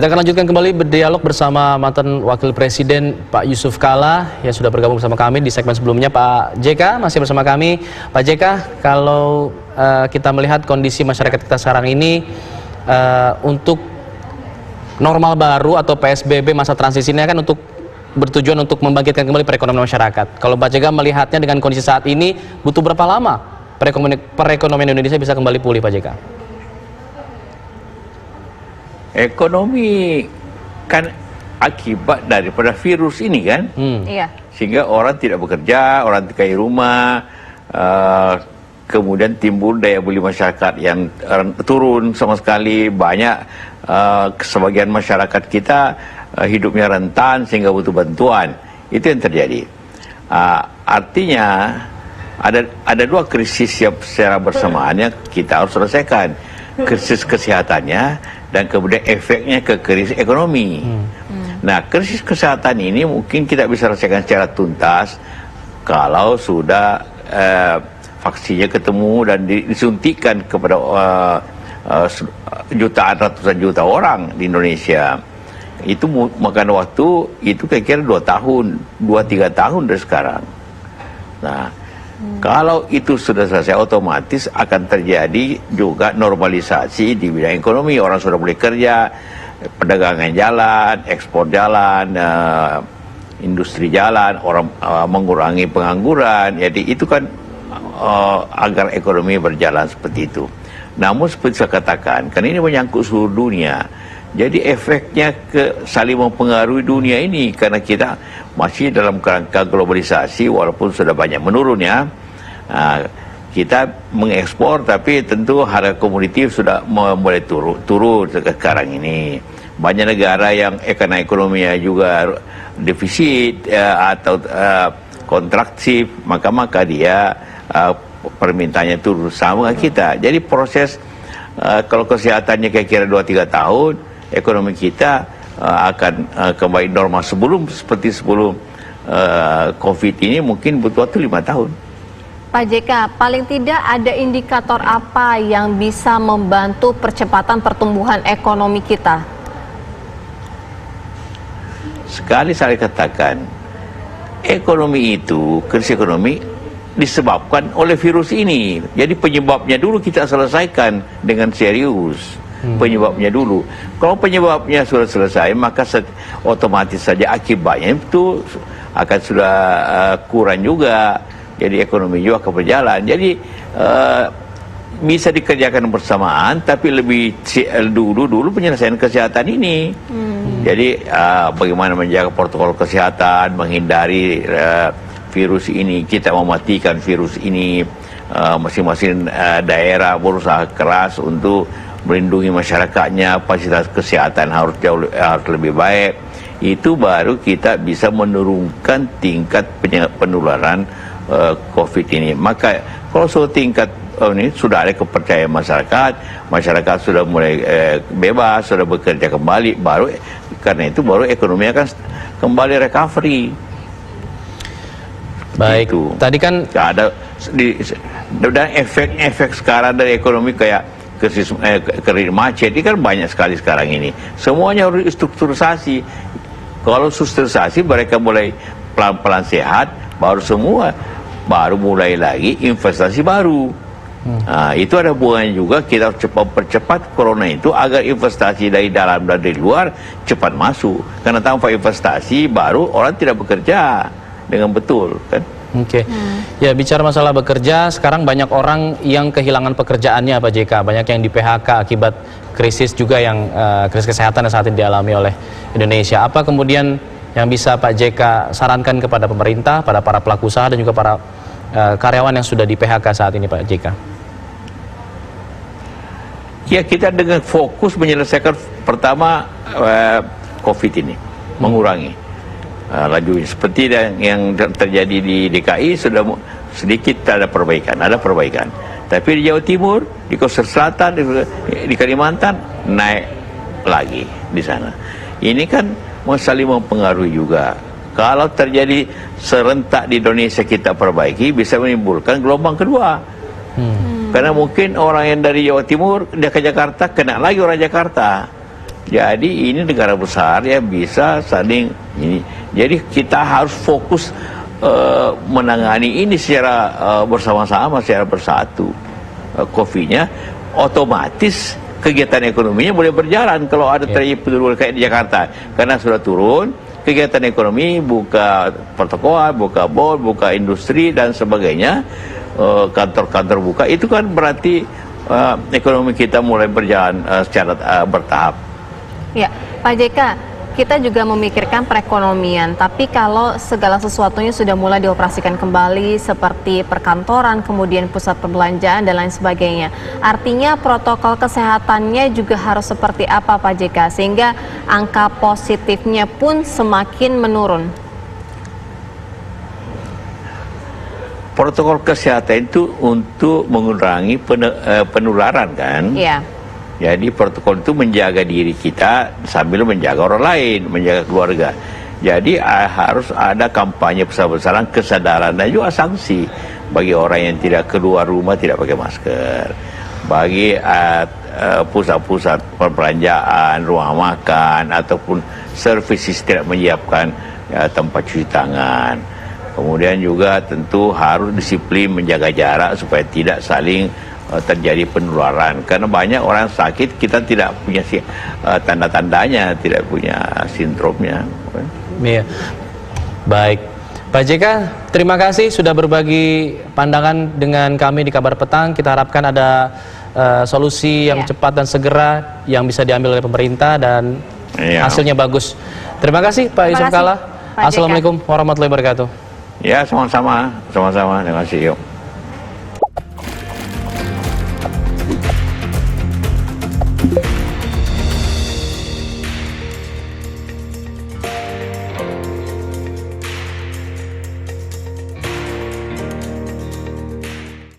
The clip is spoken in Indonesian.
Kita akan lanjutkan kembali berdialog bersama mantan Wakil Presiden Pak Yusuf Kalla yang sudah bergabung bersama kami di segmen sebelumnya. Pak JK masih bersama kami. Pak JK, kalau kita melihat kondisi masyarakat kita sekarang ini untuk normal baru atau PSBB masa transisi ini kan untuk bertujuan untuk membangkitkan kembali perekonomian masyarakat. Kalau Pak JK melihatnya dengan kondisi saat ini, butuh berapa lama perekonomian Indonesia bisa kembali pulih, Pak JK? Ekonomi kan akibat daripada virus ini kan, Iya. sehingga orang tidak bekerja, orang tinggal di rumah, kemudian timbul daya beli masyarakat yang turun sama sekali. Banyak sebagian masyarakat kita hidupnya rentan sehingga butuh bantuan. Itu yang terjadi. Artinya ada dua krisis yang secara bersamaan yang kita harus selesaikan. Krisis kesehatannya dan kemudian efeknya ke krisis ekonomi. Nah, krisis kesehatan ini mungkin kita bisa selesaikan secara tuntas kalau sudah vaksinnya ketemu dan disuntikan kepada jutaan, ratusan juta orang di Indonesia. Itu makan waktu, itu kira-kira 2-3 tahun dari sekarang. Nah, kalau itu sudah selesai, otomatis akan terjadi juga normalisasi di bidang ekonomi. Orang sudah boleh kerja, perdagangan jalan, ekspor jalan, industri jalan, orang mengurangi pengangguran. Jadi itu kan agar ekonomi berjalan seperti itu. Namun seperti saya katakan, kan ini menyangkut seluruh dunia. Jadi efeknya saling mempengaruhi dunia ini karena kita masih dalam kerangka globalisasi walaupun sudah banyak menurun ya. Kita mengekspor tapi tentu harga komoditi sudah mulai turun sekarang ini. Banyak negara yang ekonominya juga defisit atau kontraktif, maka dia permintaannya turun sama kita. Jadi proses kalau kesehatannya kira-kira 2-3 tahun, ekonomi kita akan kembali normal seperti sebelum COVID ini mungkin butuh waktu 5 tahun. Pak JK, paling tidak ada indikator apa yang bisa membantu percepatan pertumbuhan ekonomi kita? Sekali saya katakan, ekonomi itu, krisis ekonomi disebabkan oleh virus ini. Jadi penyebabnya dulu kita selesaikan dengan serius. Penyebabnya dulu. Kalau penyebabnya sudah selesai, maka otomatis saja akibatnya itu akan sudah kurang juga. Jadi ekonomi juga akan berjalan. Jadi bisa dikerjakan bersamaan, tapi lebih dulu penyelesaian kesehatan ini. Jadi bagaimana menjaga protokol kesehatan, menghindari virus ini, kita mematikan virus ini. Masing-masing daerah berusaha keras untuk melindungi masyarakatnya, fasilitas kesehatan harus lebih baik. Itu baru kita bisa menurunkan tingkat penularan COVID ini. Maka kalau sudah tingkat ini sudah ada kepercayaan masyarakat sudah mulai bebas, sudah bekerja kembali, karena itu baru ekonomi akan kembali recovery. Baik, itu. Tadi kan ada dan efek sekarang dari ekonomi kayak krisis macet ini kan banyak sekali sekarang ini. Semuanya harus strukturisasi. Kalau strukturisasi mereka mulai pelan-pelan sehat, baru mulai lagi investasi baru. Nah, itu ada hubungannya juga, kita harus percepat corona itu agar investasi dari dalam dan dari luar cepat masuk. Karena tanpa investasi baru orang tidak bekerja dengan betul kan. Oke. Ya, bicara masalah bekerja, sekarang banyak orang yang kehilangan pekerjaannya, Pak JK. Banyak yang di PHK akibat krisis juga yang krisis kesehatan yang saat ini dialami oleh Indonesia. Apa kemudian yang bisa Pak JK sarankan kepada pemerintah, pada para pelaku usaha dan juga para karyawan yang sudah di PHK saat ini, Pak JK? Ya, kita dengan fokus menyelesaikan pertama COVID ini, mengurangi laju seperti yang terjadi di DKI sudah sedikit ada perbaikan, tapi di Jawa Timur, di Sulawesi Selatan, di Kalimantan naik lagi di sana. Ini kan saling mempengaruhi juga. Kalau terjadi serentak di Indonesia kita perbaiki, bisa menimbulkan gelombang kedua. Karena mungkin orang yang dari Jawa Timur dia ke Jakarta, kena lagi orang Jakarta. Jadi ini negara besar ya, bisa saling ini. Jadi kita harus fokus menangani ini secara bersama-sama, secara bersatu. COVID-nya otomatis kegiatan ekonominya boleh berjalan kalau ada terjadi penurunan kayak di Jakarta. Karena sudah turun, kegiatan ekonomi, buka pertokoan, buka mall, buka industri dan sebagainya, kantor-kantor buka, itu kan berarti ekonomi kita mulai berjalan secara bertahap. Ya, Pak JK, kita juga memikirkan perekonomian, tapi kalau segala sesuatunya sudah mulai dioperasikan kembali seperti perkantoran, kemudian pusat perbelanjaan dan lain sebagainya, artinya protokol kesehatannya juga harus seperti apa Pak JK sehingga angka positifnya pun semakin menurun? Protokol kesehatan itu untuk mengurangi penularan kan? Iya. Jadi protokol itu menjaga diri kita sambil menjaga orang lain, menjaga keluarga. Jadi harus ada kampanye besar-besaran, kesadaran dan juga sanksi bagi orang yang tidak keluar rumah tidak pakai masker. Bagi pusat-pusat perbelanjaan, rumah makan ataupun services tidak menyiapkan tempat cuci tangan. Kemudian juga tentu harus disiplin menjaga jarak supaya tidak saling terjadi penularan, karena banyak orang sakit kita tidak punya tanda-tandanya, tidak punya sindromnya. Iya. Baik, Pak JK, terima kasih sudah berbagi pandangan dengan kami di Kabar Petang. Kita harapkan ada solusi yang cepat dan segera yang bisa diambil oleh pemerintah dan hasilnya bagus. Terima kasih Pak Yusuf Kalla. Assalamualaikum warahmatullahi wabarakatuh. Ya, sama-sama, terima kasih. Yuk.